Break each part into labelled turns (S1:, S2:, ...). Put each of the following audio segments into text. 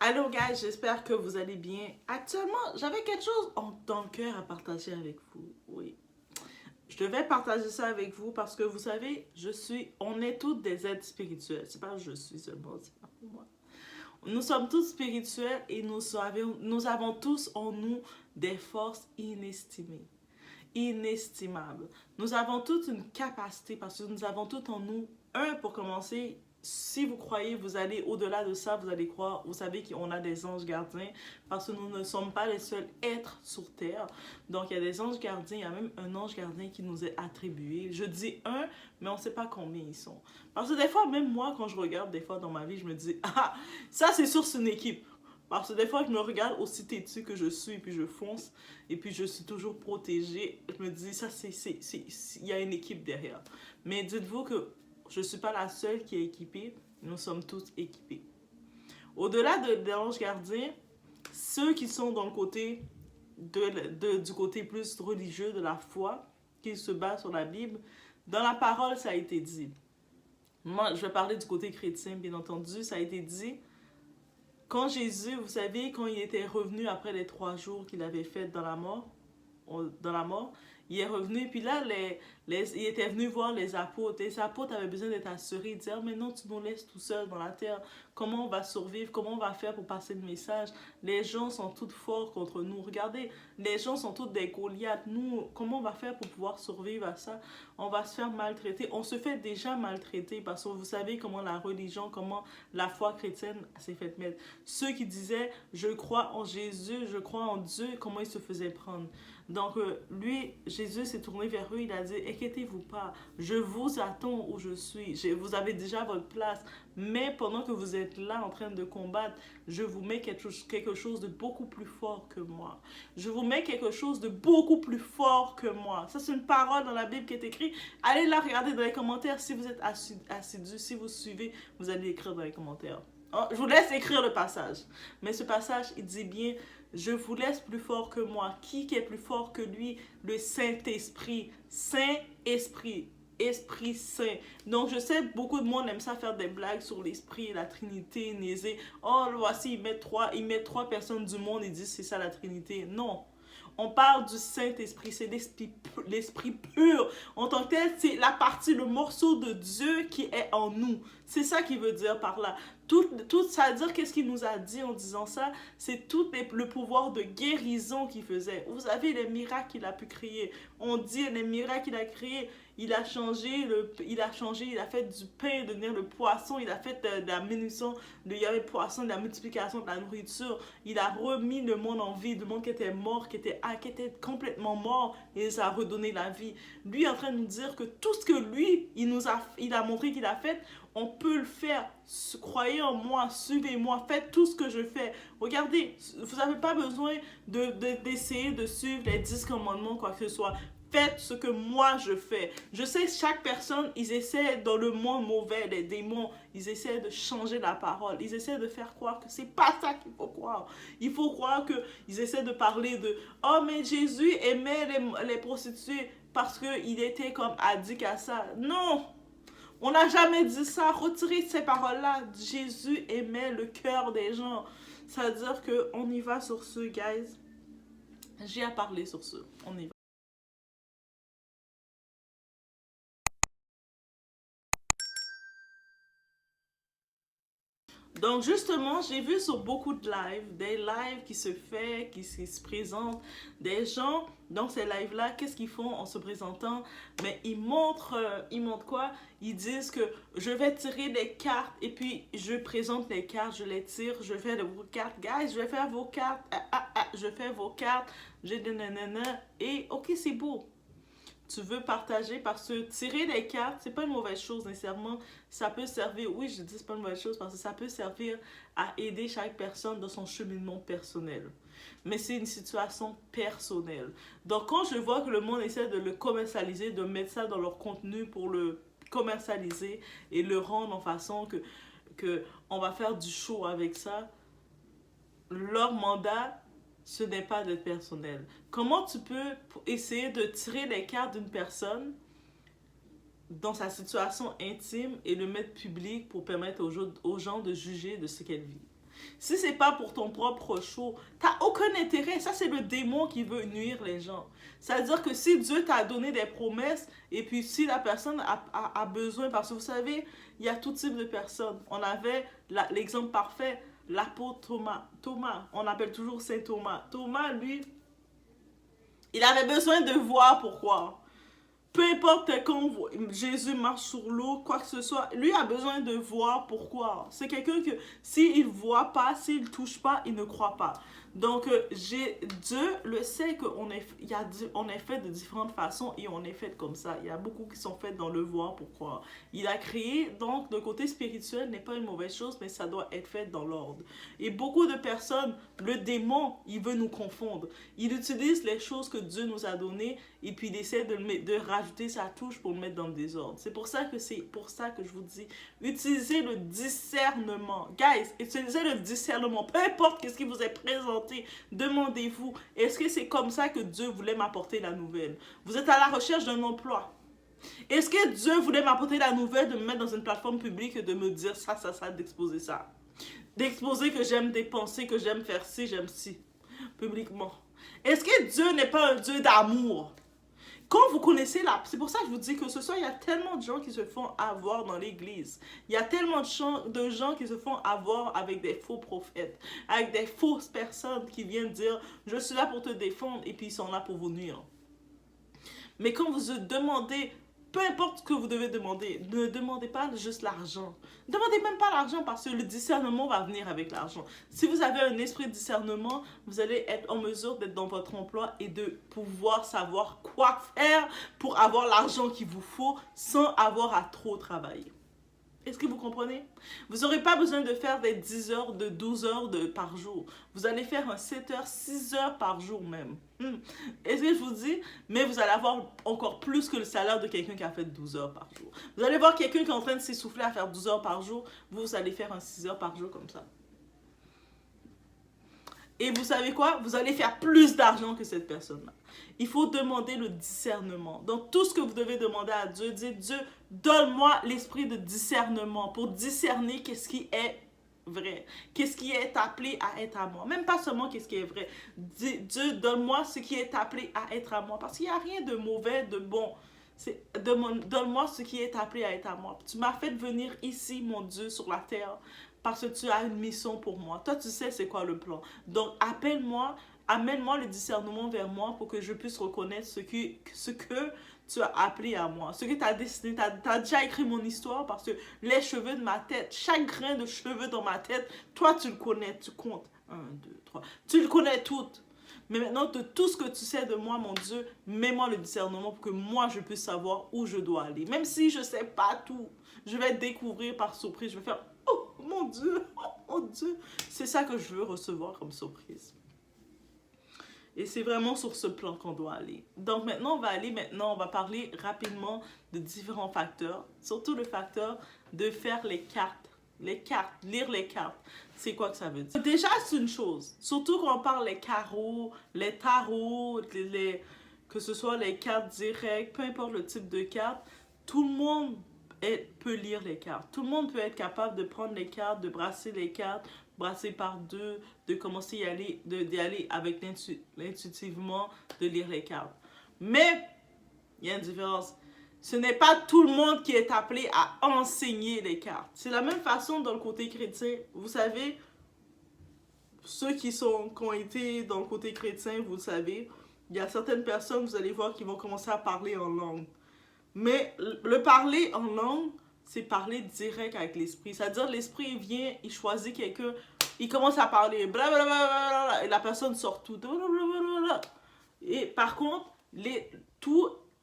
S1: Allô guys, j'espère que vous allez bien. Actuellement, j'avais quelque chose dans le cœur à partager avec vous. Oui. Je devais partager ça avec vous parce que vous savez, on est toutes des êtres spirituels. C'est pas je suis seulement, c'est pas pour moi. Nous sommes tous spirituels et nous avons tous en nous des forces inestimées, inestimables. Nous avons toute une capacité parce que nous avons tout en nous. Pour commencer, si vous croyez, vous allez au-delà de ça, vous allez croire, vous savez qu'on a des anges gardiens parce que nous ne sommes pas les seuls êtres sur Terre. Donc, il y a des anges gardiens, il y a même un ange gardien qui nous est attribué. Je dis un, mais on ne sait pas combien ils sont. Parce que des fois, même moi, quand je regarde des fois dans ma vie, je me dis, ah, ça c'est sûr, c'est une équipe. Parce que des fois, je me regarde aussi têtu que je suis, puis je fonce, et puis je suis toujours protégée. Je me dis, ça, il y a une équipe derrière. Mais dites-vous que je ne suis pas la seule qui est équipée, nous sommes tous équipés. Au-delà de l'ange gardien, ceux qui sont dans le côté du côté plus religieux de la foi, qui se basent sur la Bible, dans la parole, ça a été dit. Moi, je vais parler du côté chrétien, bien entendu, ça a été dit. Quand Jésus, vous savez, quand il était revenu après les 3 jours qu'il avait fait dans la mort, il est revenu, puis là, il était venu voir les apôtres. Les apôtres avaient besoin d'être assurés. Ils disaient, oh, mais non, tu nous laisses tout seuls dans la terre. Comment on va survivre? Comment on va faire pour passer le message? Les gens sont tous forts contre nous. Regardez, les gens sont tous des Goliaths. Nous, comment on va faire pour pouvoir survivre à ça? On va se faire maltraiter. On se fait déjà maltraiter parce que vous savez comment la religion, comment la foi chrétienne s'est faite mettre. Ceux qui disaient, je crois en Jésus, je crois en Dieu, comment ils se faisaient prendre. Donc, lui, Jésus s'est tourné vers eux, il a dit, inquiétez-vous pas, je vous attends où je suis, vous avez déjà votre place, mais pendant que vous êtes là en train de combattre, je vous mets quelque chose de beaucoup plus fort que moi. Je vous mets quelque chose de beaucoup plus fort que moi. Ça, c'est une parole dans la Bible qui est écrite. Allez la regarder dans les commentaires si vous êtes assidu, si vous suivez, vous allez écrire dans les commentaires. Oh, je vous laisse écrire le passage. Mais ce passage, il dit bien, je vous laisse plus fort que moi. Qui est plus fort que lui? Le Saint-Esprit. Saint-Esprit. Esprit Saint. Donc, je sais, beaucoup de monde aime ça faire des blagues sur l'Esprit, la Trinité, Nésé. Oh, voici, ils mettent trois personnes du monde et disent c'est ça la Trinité. Non. On parle du Saint-Esprit, c'est l'esprit pur. En tant que tel, c'est la partie, le morceau de Dieu qui est en nous. C'est ça qu'il veut dire par là. Tout ça veut dire qu'est-ce qu'il nous a dit en disant ça, c'est tout le pouvoir de guérison qu'il faisait. Vous savez les miracles qu'il a pu créer. On dit les miracles qu'il a créés. Il a changé, il a fait du pain devenir le poisson, il a fait de la munition, il y avait le poisson, de la multiplication de la nourriture. Il a remis le monde en vie, le monde qui était mort, qui était complètement mort, et il a redonné la vie. Lui est en train de nous dire que tout ce que lui, il a montré qu'il a fait, on peut le faire. Croyez en moi, suivez-moi, faites tout ce que je fais. Regardez, vous n'avez pas besoin d'essayer de suivre les 10 commandements, quoi que ce soit. Faites ce que moi je fais. Je sais, chaque personne, ils essaient dans le monde mauvais, les démons, ils essaient de changer la parole. Ils essaient de faire croire que c'est pas ça qu'il faut croire. Il faut croire qu'ils essaient de parler de « Oh, mais Jésus aimait les prostituées parce qu'il était comme addict à ça. » Non! On n'a jamais dit ça. Retirez ces paroles-là. Jésus aimait le cœur des gens. Ça veut dire qu'on y va sur ce, guys. J'ai à parler sur ce. On y va. Donc justement, j'ai vu sur beaucoup de lives, des lives qui se présentent, des gens dans ces lives-là, qu'est-ce qu'ils font en se présentant? Mais ils montrent quoi? Ils disent que je vais tirer des cartes et puis je présente les cartes, je les tire, je fais vos cartes, guys, je vais faire vos cartes, je fais vos cartes, j'ai des nanana, et ok, c'est beau. Tu veux partager parce que tirer les cartes, c'est pas une mauvaise chose nécessairement. Ça peut servir, oui, je dis c'est pas une mauvaise chose parce que ça peut servir à aider chaque personne dans son cheminement personnel. Mais c'est une situation personnelle. Donc quand je vois que le monde essaie de le commercialiser, de mettre ça dans leur contenu pour le commercialiser et le rendre en façon que on va faire du show avec ça, leur mandat, ce n'est pas d'être personnel. Comment tu peux essayer de tirer les cartes d'une personne dans sa situation intime et le mettre public pour permettre aux gens de juger de ce qu'elle vit? Si c'est pas pour ton propre show, t'as aucun intérêt. Ça, c'est le démon qui veut nuire les gens. C'est-à-dire que si Dieu t'a donné des promesses, et puis si la personne a besoin, parce que vous savez, il y a tout type de personnes. On avait l'exemple parfait, l'apôtre Thomas. Thomas, on appelle toujours Saint Thomas. Thomas, lui, il avait besoin de voir pourquoi. Peu importe quand Jésus marche sur l'eau, quoi que ce soit, lui a besoin de voir pourquoi. C'est quelqu'un que s'il ne voit pas, s'il ne touche pas, il ne croit pas. Donc, Dieu le sait qu'on est fait de différentes façons et on est fait comme ça. Il y a beaucoup qui sont faits dans le voir pourquoi. Il a créé, donc le côté spirituel n'est pas une mauvaise chose, mais ça doit être fait dans l'ordre. Et beaucoup de personnes, le démon, il veut nous confondre. Il utilise les choses que Dieu nous a données et puis il essaie de rajouter sa touche pour le mettre dans le désordre. C'est pour ça que je vous dis, utilisez le discernement. Guys, utilisez le discernement. Peu importe ce qui vous est présenté, demandez-vous, est-ce que c'est comme ça que Dieu voulait m'apporter la nouvelle? Vous êtes à la recherche d'un emploi. Est-ce que Dieu voulait m'apporter la nouvelle de me mettre dans une plateforme publique et de me dire ça, d'exposer ça? D'exposer que j'aime dépenser, que j'aime faire ci, j'aime ci, publiquement. Est-ce que Dieu n'est pas un Dieu d'amour? Quand vous connaissez c'est pour ça que je vous dis que ce soir, il y a tellement de gens qui se font avoir dans l'église. Il y a tellement de gens qui se font avoir avec des faux prophètes, avec des fausses personnes qui viennent dire « Je suis là pour te défendre » et puis ils sont là pour vous nuire. Mais quand vous demandez, peu importe ce que vous devez demander, ne demandez pas juste l'argent. Ne demandez même pas l'argent parce que le discernement va venir avec l'argent. Si vous avez un esprit de discernement, vous allez être en mesure d'être dans votre emploi et de pouvoir savoir quoi faire pour avoir l'argent qu'il vous faut sans avoir à trop travailler. Est-ce que vous comprenez? Vous n'aurez pas besoin de faire des 10 heures, de 12 heures par jour. Vous allez faire un 7 heures, 6 heures par jour même. Est-ce que je vous dis? Mais vous allez avoir encore plus que le salaire de quelqu'un qui a fait 12 heures par jour. Vous allez voir quelqu'un qui est en train de s'essouffler à faire 12 heures par jour. Vous allez faire un 6 heures par jour comme ça. Et vous savez quoi? Vous allez faire plus d'argent que cette personne-là. Il faut demander le discernement. Donc, tout ce que vous devez demander à Dieu, dites Dieu, donne-moi l'esprit de discernement pour discerner qu'est-ce qui est vrai. Qu'est-ce qui est appelé à être à moi. Même pas seulement qu'est-ce qui est vrai. Dieu, donne-moi ce qui est appelé à être à moi. Parce qu'il n'y a rien de mauvais, de bon. Donne-moi ce qui est appelé à être à moi. Tu m'as fait venir ici, mon Dieu, sur la terre. Parce que tu as une mission pour moi. Toi, tu sais c'est quoi le plan. Donc, amène-moi le discernement vers moi pour que je puisse reconnaître ce que tu as appelé à moi. Ce que tu as dessiné. Tu as déjà écrit mon histoire parce que les cheveux de ma tête, chaque grain de cheveux dans ma tête, toi, tu le connais. Tu comptes. 1, 2, 3. Tu le connais tout. Mais maintenant, de tout ce que tu sais de moi, mon Dieu, mets-moi le discernement pour que moi, je puisse savoir où je dois aller. Même si je ne sais pas tout, je vais découvrir par surprise. Je vais faire, oh mon Dieu, oh mon Dieu. C'est ça que je veux recevoir comme surprise. Et c'est vraiment sur ce plan qu'on doit aller. Donc maintenant, on va parler rapidement de différents facteurs. Surtout le facteur de faire les cartes. Les cartes, lire les cartes. C'est quoi que ça veut dire? Déjà, c'est une chose. Surtout quand on parle les carreaux, les tarots, que ce soit les cartes directes, peu importe le type de carte, tout le monde peut lire les cartes. Tout le monde peut être capable de prendre les cartes, de brasser les cartes, brasser par deux, de commencer d'y aller avec l'intuitivement, de lire les cartes. Mais, il y a une différence. Ce n'est pas tout le monde qui est appelé à enseigner les cartes. C'est la même façon dans le côté chrétien. Vous savez, ceux qui ont été dans le côté chrétien, vous le savez, il y a certaines personnes, vous allez voir, qui vont commencer à parler en langue. Mais le parler en langue, c'est parler direct avec l'esprit. C'est-à-dire, l'esprit, il vient, il choisit quelqu'un, il commence à parler, blablabla, et la personne sort tout. Blablabla. Et par contre,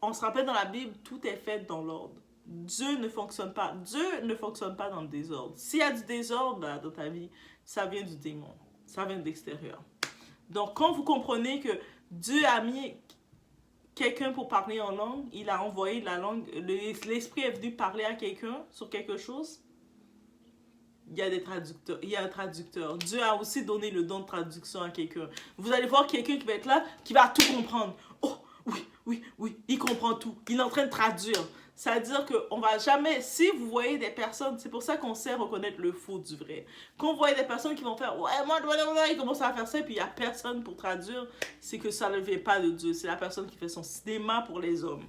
S1: on se rappelle dans la Bible, tout est fait dans l'ordre. Dieu ne fonctionne pas dans le désordre. S'il y a du désordre dans ta vie, ça vient du démon. Ça vient de l'extérieur. Donc, quand vous comprenez que Dieu a mis quelqu'un pour parler en langue, il a envoyé la langue, l'esprit est venu parler à quelqu'un sur quelque chose, il y a un traducteur. Dieu a aussi donné le don de traduction à quelqu'un. Vous allez voir quelqu'un qui va être là, qui va tout comprendre. Oh, oui, il comprend tout. Il est en train de traduire. C'est-à-dire qu'on va jamais, si vous voyez des personnes, c'est pour ça qu'on sait reconnaître le faux du vrai. Quand vous voyez des personnes qui vont faire, ouais, moi, ils commencent à faire ça, et puis il n'y a personne pour traduire, c'est que ça ne vient pas de Dieu. C'est la personne qui fait son cinéma pour les hommes.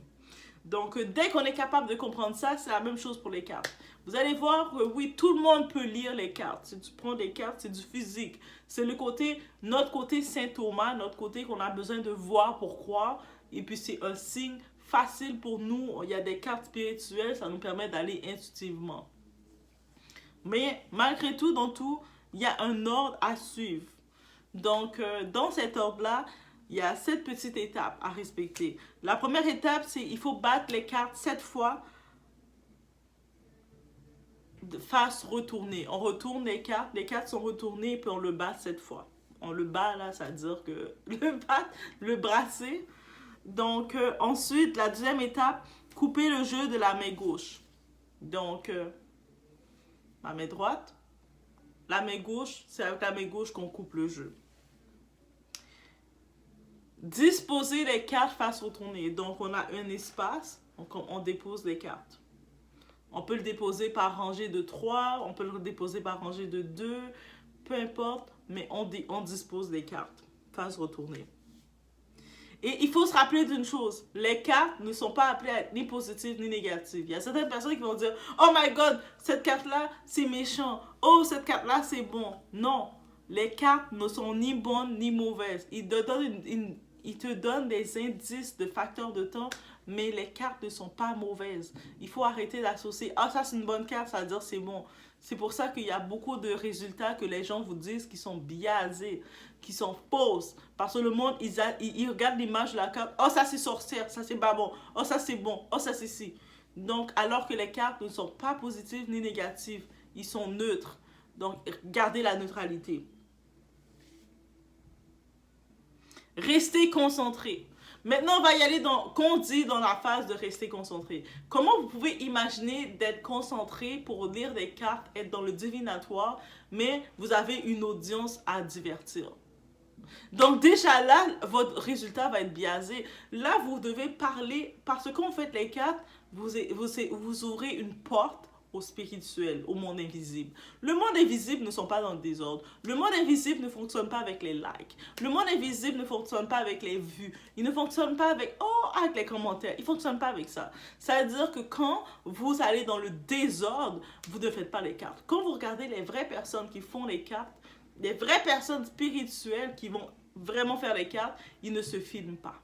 S1: Donc, dès qu'on est capable de comprendre ça, c'est la même chose pour les cartes. Vous allez voir que oui, tout le monde peut lire les cartes. Si tu prends des cartes, c'est du physique. C'est le côté, notre côté Saint Thomas, notre côté qu'on a besoin de voir pour croire. Et puis, c'est un signe facile pour nous. Il y a des cartes spirituelles, ça nous permet d'aller intuitivement. Mais malgré tout, dans tout, il y a un ordre à suivre. Donc, dans cet ordre-là, il y a 7 petites étapes à respecter. La première étape, c'est il faut battre les cartes 7 fois de face retournée. On retourne les cartes sont retournées, puis on le bat 7 fois. On le bat, là, ça veut dire que le brasser. Donc, ensuite, la deuxième étape, couper le jeu de la main gauche. Donc, ma main droite, la main gauche, c'est avec la main gauche qu'on coupe le jeu. Disposer les cartes face retournée. Donc, on a un espace, on dépose les cartes. On peut le déposer par rangée de 3, on peut le déposer par rangée de 2, peu importe, mais on dispose des cartes face retournée. Et il faut se rappeler d'une chose, les cartes ne sont pas appelées à être ni positives ni négatives. Il y a certaines personnes qui vont dire « Oh my God, cette carte-là, c'est méchant. Oh, cette carte-là, c'est bon. » Non, les cartes ne sont ni bonnes ni mauvaises. Ils te donnent des indices de facteurs de temps, mais les cartes ne sont pas mauvaises. Il faut arrêter d'associer « Ah, ça c'est une bonne carte, ça veut dire c'est bon. » C'est pour ça qu'il y a beaucoup de résultats que les gens vous disent qui sont biaisés, qui sont fausses. Parce que le monde, ils regardent l'image de la carte. Oh, ça c'est sorcière, ça c'est pas bon. Oh, ça c'est bon. Oh, ça c'est ci. Donc, alors que les cartes ne sont pas positives ni négatives, ils sont neutres. Donc, gardez la neutralité. Restez concentré. Maintenant, on va y aller qu'on dit dans la phase de rester concentré. Comment vous pouvez imaginer d'être concentré pour lire des cartes, être dans le divinatoire, mais vous avez une audience à divertir? Donc déjà là, votre résultat va être biaisé. Là, vous devez parler, parce que quand vous faites les cartes, vous ouvrez une porte au spirituel, au monde invisible. Le monde invisible ne sont pas dans le désordre. Le monde invisible ne fonctionne pas avec les likes. Le monde invisible ne fonctionne pas avec les vues. Il ne fonctionne pas avec les commentaires. Il ne fonctionne pas avec ça. Ça veut dire que quand vous allez dans le désordre, vous ne faites pas les cartes. Quand vous regardez les vraies personnes qui font les cartes, les vraies personnes spirituelles qui vont vraiment faire les cartes, ils ne se filment pas.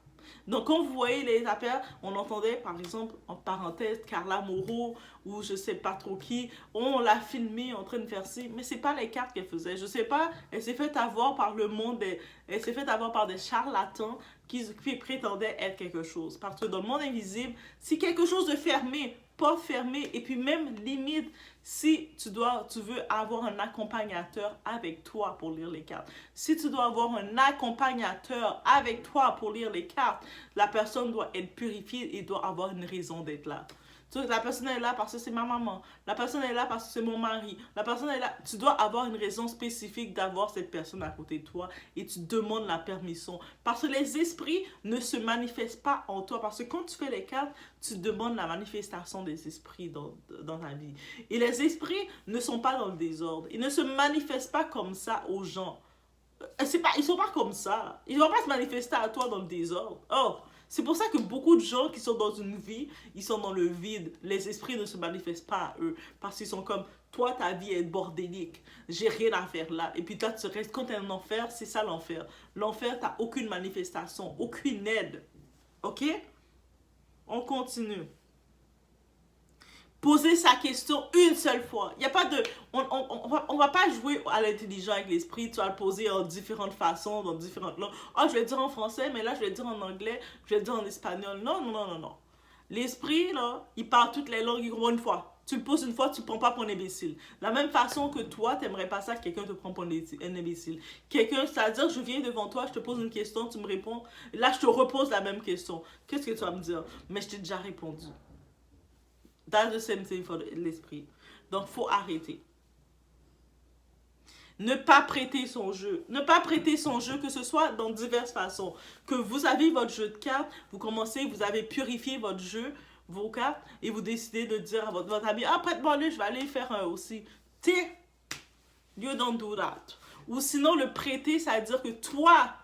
S1: Donc, quand vous voyez les appels, on entendait, par exemple, en parenthèse, Carla Moreau ou je sais pas trop qui, on l'a filmé en train de faire ci, mais c'est pas les cartes qu'elle faisait. Je sais pas, elle s'est fait avoir par le monde, elle s'est fait avoir par des charlatans qui prétendaient être quelque chose. Parce que dans le monde invisible, si quelque chose de fermé, porte fermée, et puis même limite, si tu veux avoir un accompagnateur avec toi pour lire les cartes, si tu dois avoir un accompagnateur avec toi pour lire les cartes, la personne doit être purifiée et doit avoir une raison d'être là. La personne est là parce que c'est ma maman. La personne est là parce que c'est mon mari. La personne est là. Tu dois avoir une raison spécifique d'avoir cette personne à côté de toi et tu demandes la permission. Parce que les esprits ne se manifestent pas en toi. Parce que quand tu fais les cartes, tu demandes la manifestation des esprits dans ta vie. Et les esprits ne sont pas dans le désordre. Ils ne se manifestent pas comme ça aux gens. Ils ne sont pas comme ça. Ils ne vont pas se manifester à toi dans le désordre. Oh! C'est pour ça que beaucoup de gens qui sont dans une vie, ils sont dans le vide. Les esprits ne se manifestent pas à eux. Parce qu'ils sont comme, toi, ta vie est bordélique. J'ai rien à faire là. Et puis toi, tu restes, quand tu es en enfer, c'est ça l'enfer. L'enfer, tu n'as aucune manifestation, aucune aide. OK? On continue. Poser sa question une seule fois. Il y a pas de... On va pas jouer à l'intelligent avec l'esprit. Tu vas le poser en différentes façons, dans différentes langues. Oh, je vais le dire en français, mais là, je vais le dire en anglais, je vais le dire en espagnol. Non. L'esprit, là, il parle toutes les langues, il comprend une fois. Tu le poses une fois, tu ne prends pas pour un imbécile. De la même façon que toi, tu n'aimerais pas ça que quelqu'un te prenne pour un imbécile. Quelqu'un, c'est-à-dire, je viens devant toi, je te pose une question, tu me réponds. Là, je te repose la même question. Qu'est-ce que tu vas me dire? Mais je t'ai déjà répondu. That's the same thing for l'esprit. Donc, il faut arrêter. Ne pas prêter son jeu. Ne pas prêter son jeu, que ce soit dans diverses façons. Que vous avez votre jeu de cartes, vous commencez, vous avez purifié votre jeu, vos cartes et vous décidez de dire à votre ami, ah, prête-moi le, je vais aller faire un aussi. T'es, you don't do that. Ou sinon, le prêter, ça veut dire que toi,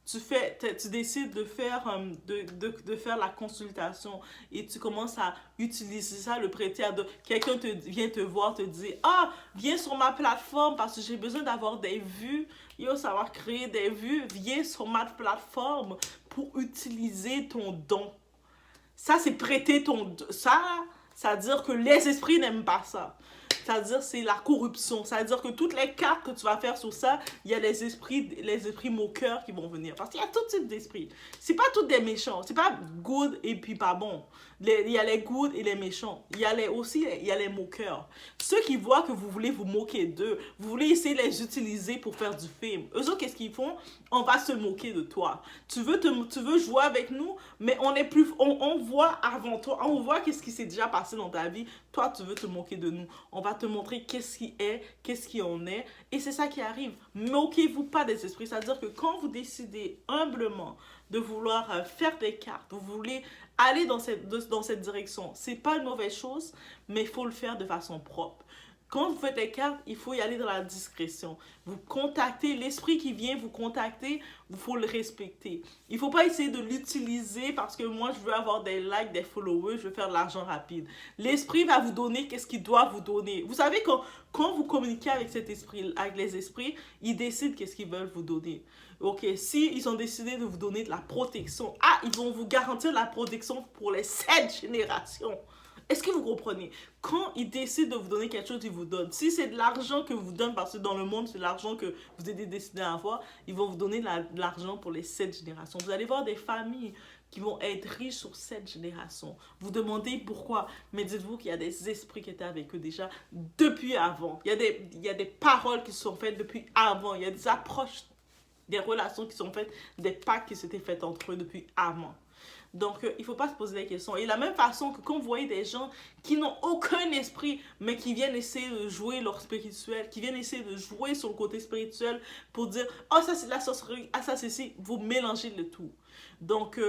S1: tu décides de faire, de faire la consultation et tu commences à utiliser ça, le prêter à quelqu'un vient te voir, te dit, ah, viens sur ma plateforme parce que j'ai besoin d'avoir des vues, yo, savoir créer des vues, viens sur ma plateforme pour utiliser ton don. Ça, c'est prêter ton... Ça veut dire que les esprits n'aiment pas ça. Ça veut dire que c'est la corruption. Ça veut dire que toutes les cartes que tu vas faire sur ça, il y a les esprits moqueurs qui vont venir. Parce qu'il y a tout type d'esprits. C'est pas tous des méchants. C'est pas good et puis pas bon. Il y a les good et les méchants. Il y a les moqueurs. Ceux qui voient que vous voulez vous moquer d'eux, vous voulez essayer de les utiliser pour faire du film. Eux autres, qu'est-ce qu'ils font? On va se moquer de toi. Tu veux jouer avec nous, mais on voit avant toi, on voit qu'est-ce qui s'est déjà passé dans ta vie. Toi, tu veux te moquer de nous. On va te montrer qu'est-ce qui est, qu'est-ce qui en est. Et c'est ça qui arrive. Moquez-vous pas des esprits. C'est-à-dire que quand vous décidez humblement de vouloir faire des cartes, vous voulez aller dans cette direction, c'est pas une mauvaise chose, mais il faut le faire de façon propre. Quand vous faites les cartes, il faut y aller dans la discrétion. Vous contactez, l'esprit qui vient vous contacter, il faut le respecter. Il ne faut pas essayer de l'utiliser parce que moi, je veux avoir des likes, des followers, je veux faire de l'argent rapide. L'esprit va vous donner qu'est-ce qu'il doit vous donner. Vous savez, quand vous communiquez avec cet esprit, avec les esprits, ils décident qu'est-ce qu'ils veulent vous donner. Ok, si ils ont décidé de vous donner de la protection, ils vont vous garantir la protection pour les 7 générations. Est-ce que vous comprenez? Quand ils décident de vous donner quelque chose, ils vous donnent. Si c'est de l'argent que vous donnent, parce que dans le monde, c'est l'argent que vous avez décidé d'avoir, ils vont vous donner de l'argent pour les 7 générations. Vous allez voir des familles qui vont être riches sur 7 générations. Vous demandez pourquoi, mais dites-vous qu'il y a des esprits qui étaient avec eux déjà depuis avant. Il y a des paroles qui se sont faites depuis avant. Il y a des approches, des relations qui sont faites, des pactes qui s'étaient faits entre eux depuis avant. Donc, il ne faut pas se poser des questions. Et de la même façon que quand vous voyez des gens qui n'ont aucun esprit, mais qui viennent essayer de jouer leur spirituel, qui viennent essayer de jouer sur le côté spirituel pour dire « Oh, ça c'est de la sorcellerie, ça c'est ci », vous mélangez le tout. Donc,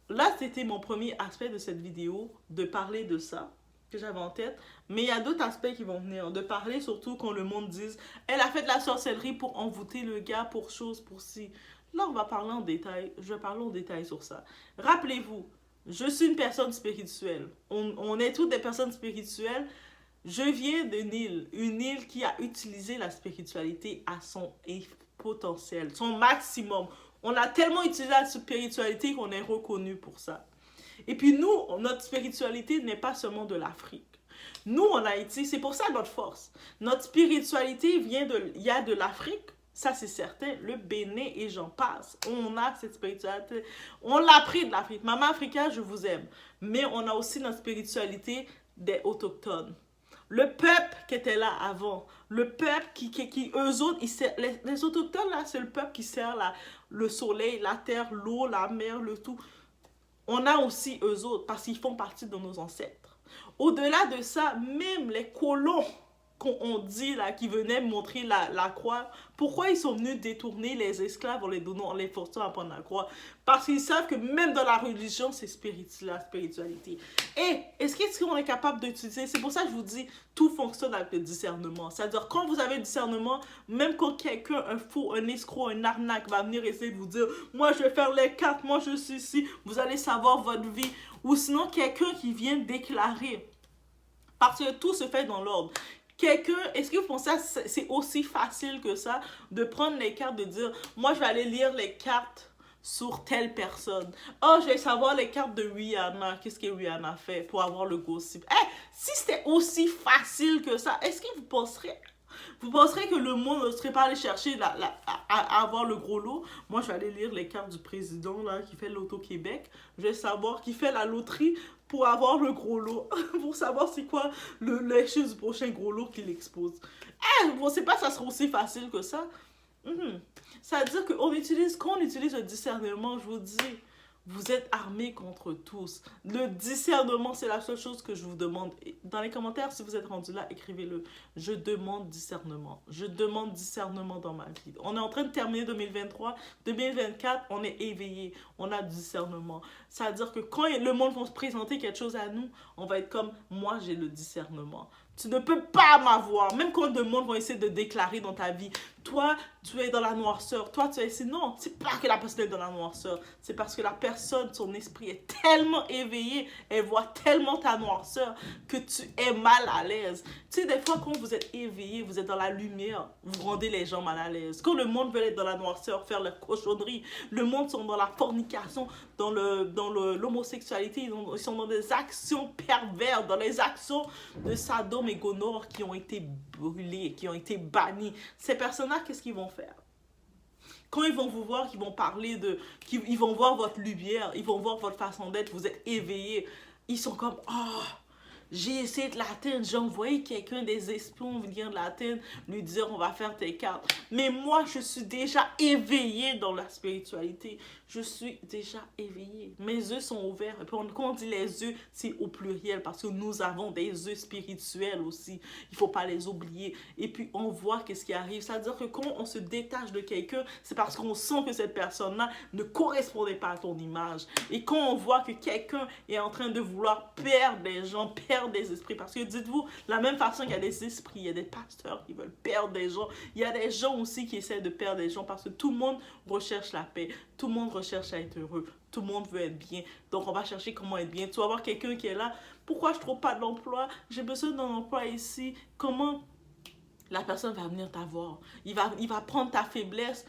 S1: là, c'était mon premier aspect de cette vidéo, de parler de ça que j'avais en tête. Mais il y a d'autres aspects qui vont venir. De parler surtout quand le monde dise « Elle a fait de la sorcellerie pour envoûter le gars, pour chose, pour ci ». Là, on va parler en détail. Je vais parler en détail sur ça. Rappelez-vous, je suis une personne spirituelle. On est toutes des personnes spirituelles. Je viens d'une île. Une île qui a utilisé la spiritualité à son potentiel, son maximum. On a tellement utilisé la spiritualité qu'on est reconnu pour ça. Et puis nous, notre spiritualité n'est pas seulement de l'Afrique. Nous, en Haïti, c'est pour ça notre force. Notre spiritualité vient de l'Afrique. Ça, c'est certain. Le Bénin et j'en passe. On a cette spiritualité. On l'a pris de l'Afrique. Maman Africa, je vous aime. Mais on a aussi notre spiritualité des autochtones. Le peuple qui était là avant. Le peuple eux autres, les autochtones, là, c'est le peuple qui sert le soleil, la terre, l'eau, la mer, le tout. On a aussi eux autres parce qu'ils font partie de nos ancêtres. Au-delà de ça, même les colons qu'on dit là, qui venaient montrer la croix, pourquoi ils sont venus détourner les esclaves en les forçant à prendre la croix? Parce qu'ils savent que même dans la religion, c'est la spiritualité. Et est-ce qu'on est capable d'utiliser? C'est pour ça que je vous dis, tout fonctionne avec le discernement. C'est-à-dire, quand vous avez le discernement, même quand quelqu'un, un faux, un escroc, un arnaque va venir essayer de vous dire, moi je vais faire les cartes, moi je suis ici, vous allez savoir votre vie. Ou sinon, quelqu'un qui vient déclarer. Parce que tout se fait dans l'ordre. Est-ce que vous pensez que c'est aussi facile que ça de prendre les cartes, de dire, moi je vais aller lire les cartes sur telle personne. Oh, je vais savoir les cartes de Rihanna. Qu'est-ce que Rihanna fait pour avoir le gossip? Si c'était aussi facile que ça, est-ce que vous penserez que le monde ne serait pas allé chercher à avoir le gros lot? Moi, je vais aller lire les cartes du président là, qui fait l'Auto-Québec. Je vais savoir qui fait la loterie pour avoir le gros lot. Pour savoir c'est quoi les choses du prochain gros lot qu'il expose. Vous ne pensez pas que ça serait aussi facile que ça? Ça veut dire qu'on utilise le discernement, je vous dis. Vous êtes armés contre tous. Le discernement, c'est la seule chose que je vous demande. Dans les commentaires, si vous êtes rendu là, écrivez-le. Je demande discernement. Je demande discernement dans ma vie. On est en train de terminer 2023. 2024, on est éveillé. On a du discernement. C'est-à-dire que quand le monde va se présenter quelque chose à nous, on va être comme, moi, j'ai le discernement. Tu ne peux pas m'avoir. Même quand le monde va essayer de déclarer dans ta vie, toi, tu es dans la noirceur. Toi, tu es ici. Non, c'est pas que la personne est dans la noirceur. C'est parce que la personne, son esprit est tellement éveillé, elle voit tellement ta noirceur que tu es mal à l'aise. Tu sais, des fois, quand vous êtes éveillé, vous êtes dans la lumière, vous rendez les gens mal à l'aise. Quand le monde veut être dans la noirceur, faire leur cochonnerie, le monde sont dans la fornication, dans l'homosexualité, ils sont dans des actions perverses, dans les actions de Sodome et Gomorrhe qui ont été brûlées, qui ont été bannies. Ces personnes-là, qu'est-ce qu'ils vont faire? Quand ils vont vous voir, ils vont parler de... Ils vont voir votre lumière, ils vont voir votre façon d'être, vous êtes éveillé. Ils sont comme, oh, j'ai essayé de l'atteindre, j'ai envoyé quelqu'un des espions venir de l'atteindre, lui dire on va faire tes cartes. Mais moi, je suis déjà éveillé dans la spiritualité. Je suis déjà éveillé. Mes yeux sont ouverts. Et puis quand on dit les yeux, c'est au pluriel parce que nous avons des yeux spirituels aussi. Il ne faut pas les oublier. Et puis on voit qu'est-ce qui arrive. C'est-à-dire que quand on se détache de quelqu'un, c'est parce qu'on sent que cette personne-là ne correspondait pas à ton image. Et quand on voit que quelqu'un est en train de vouloir perdre des gens, perdre des esprits, parce que dites-vous, la même façon qu'il y a des esprits, il y a des pasteurs qui veulent perdre des gens, il y a des gens aussi qui essaient de perdre des gens parce que tout le monde recherche la paix, tout le monde recherche à être heureux, tout le monde veut être bien. Donc on va chercher comment être bien. Tu vas voir quelqu'un qui est là, pourquoi je trouve pas d'emploi? J'ai besoin d'un emploi ici. Comment? La personne va venir t'avoir. Il va prendre ta faiblesse,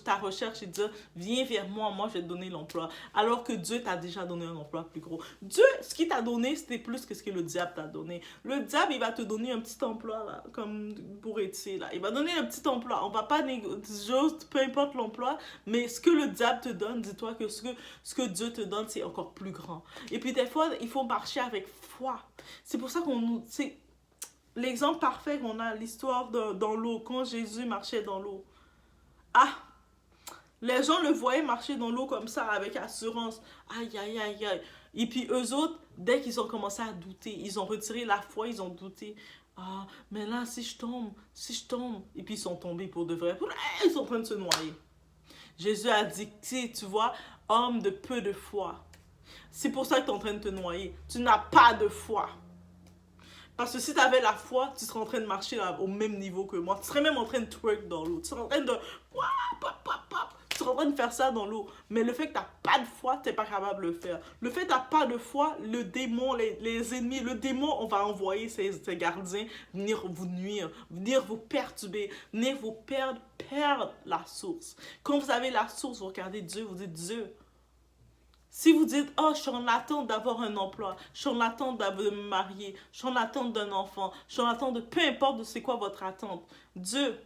S1: ta recherche et dire, viens vers moi, moi je vais te donner l'emploi. Alors que Dieu t'a déjà donné un emploi plus gros. Dieu, ce qu'il t'a donné, c'était plus que ce que le diable t'a donné. Le diable, il va te donner un petit emploi, là, comme pour Étienne, là. Il va donner un petit emploi. On va pas négocier, peu importe l'emploi, mais ce que le diable te donne, dis-toi que ce que Dieu te donne, c'est encore plus grand. Et puis des fois, il faut marcher avec foi. C'est pour ça qu'on nous... L'exemple parfait qu'on a, l'histoire dans l'eau, quand Jésus marchait dans l'eau. Ah, les gens le voyaient marcher dans l'eau comme ça, avec assurance. Aïe, aïe, aïe, aïe. Et puis eux autres, dès qu'ils ont commencé à douter, ils ont retiré la foi, ils ont douté. Ah, mais là, si je tombe. Et puis ils sont tombés pour de vrai. Ils sont en train de se noyer. Jésus a dit, tu vois, homme de peu de foi. C'est pour ça que tu es en train de te noyer. Tu n'as pas de foi. Parce que si tu avais la foi, tu serais en train de marcher au même niveau que moi. Tu serais même en train de twerk dans l'eau. Tu serais en train de... Tu serais en train de faire ça dans l'eau. Mais le fait que tu n'as pas de foi, tu n'es pas capable de le faire. Le fait que tu n'as pas de foi, le démon, les ennemis, le démon, on va envoyer ses gardiens venir vous nuire, venir vous perturber, venir vous perdre la source. Quand vous avez la source, vous regardez Dieu, vous dites Dieu. Si vous dites, oh, je suis en attente d'avoir un emploi, je suis en attente de me marier, je suis en attente d'un enfant, je suis en attente de peu importe de c'est quoi votre attente. Dieu,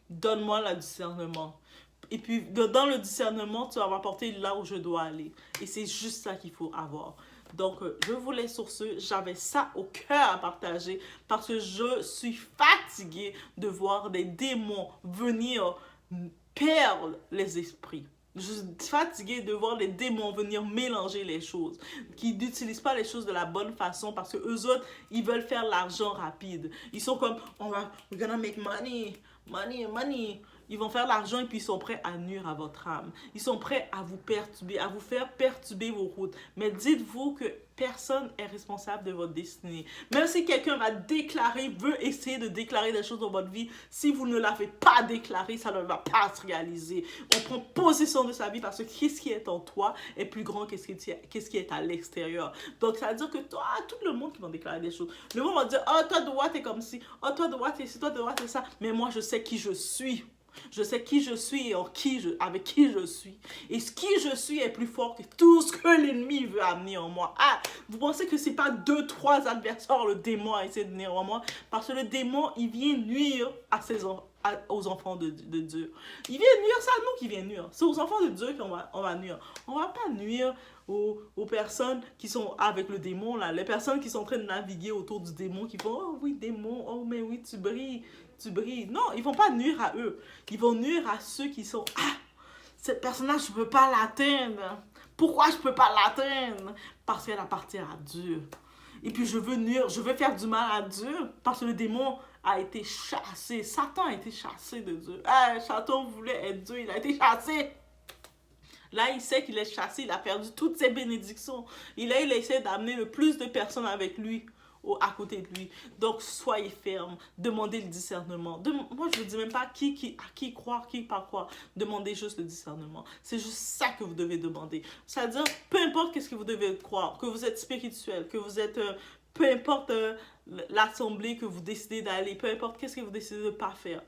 S1: donne-moi le discernement. Et puis, dans le discernement, tu vas m'apporter là où je dois aller. Et c'est juste ça qu'il faut avoir. Donc, je vous laisse sur ce. J'avais ça au cœur à partager parce que je suis fatiguée de voir des démons venir perdre les esprits. Je suis fatiguée de voir les démons venir mélanger les choses, qui n'utilisent pas les choses de la bonne façon parce que eux autres, ils veulent faire l'argent rapide. Ils sont comme, we're gonna make money, money, money. Ils vont faire l'argent et puis ils sont prêts à nuire à votre âme. Ils sont prêts à vous perturber, à vous faire perturber vos routes. Mais dites-vous que personne est responsable de votre destinée. Même si quelqu'un va déclarer, veut essayer de déclarer des choses dans votre vie, si vous ne l'avez pas déclaré, ça ne va pas se réaliser. On prend possession de sa vie parce que qu'est-ce qui est en toi est plus grand que ce qui est à l'extérieur. Donc, ça veut dire que toi, tout le monde qui va déclarer des choses, le monde va dire, oh, toi, de droite, t'es comme ci, oh, toi, de droite, t'es ci, toi, de droite, t'es ça. Mais moi, je sais qui je suis. Je sais qui je suis et avec qui je suis. Et ce qui je suis est plus fort que tout ce que l'ennemi veut amener en moi. Ah, vous pensez que c'est pas 2-3 adversaires, le démon a essayé de venir en moi? Parce que le démon, il vient nuire aux enfants de Dieu. Il vient nuire, c'est à nous qui vient nuire. C'est aux enfants de Dieu qu'on va nuire. On va pas nuire aux personnes qui sont avec le démon, là. Les personnes qui sont en train de naviguer autour du démon, qui font, oh oui, démon, oh mais oui, tu brilles. Non, ils vont pas nuire à eux. Ils vont nuire à ceux qui sont... Ah, cette personne-là, je ne peux pas l'atteindre. Pourquoi je ne peux pas l'atteindre? Parce qu'elle appartient à Dieu. Et puis je veux nuire, je veux faire du mal à Dieu parce que le démon a été chassé. Satan a été chassé de Dieu. Satan voulait être Dieu, il a été chassé. Là, il sait qu'il est chassé, il a perdu toutes ses bénédictions. Il essaie d'amener le plus de personnes avec lui, à côté de lui. Donc, soyez ferme, demandez le discernement. Moi, je ne dis même pas à qui croire, qui pas croire. Demandez juste le discernement. C'est juste ça que vous devez demander. C'est-à-dire, peu importe qu'est-ce que vous devez croire, que vous êtes spirituel, que vous êtes... peu importe l'assemblée que vous décidez d'aller, peu importe qu'est-ce que vous décidez de ne pas faire,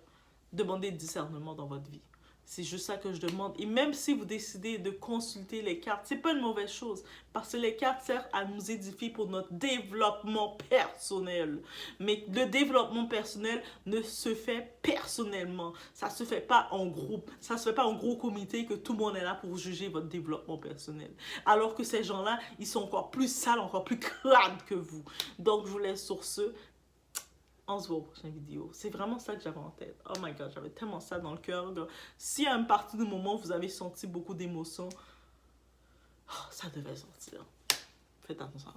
S1: demandez le discernement dans votre vie. C'est juste ça que je demande. Et même si vous décidez de consulter les cartes, c'est pas une mauvaise chose. Parce que les cartes servent à nous édifier pour notre développement personnel. Mais le développement personnel ne se fait personnellement. Ça se fait pas en groupe. Ça se fait pas en gros comité que tout le monde est là pour juger votre développement personnel. Alors que ces gens-là, ils sont encore plus sales, encore plus crades que vous. Donc, je vous laisse sur ce. On se voit au prochain vidéo. C'est vraiment ça que j'avais en tête. Oh my god, j'avais tellement ça dans le cœur. Si à une partie du moment vous avez senti beaucoup d'émotions, ça devait sortir. Faites attention.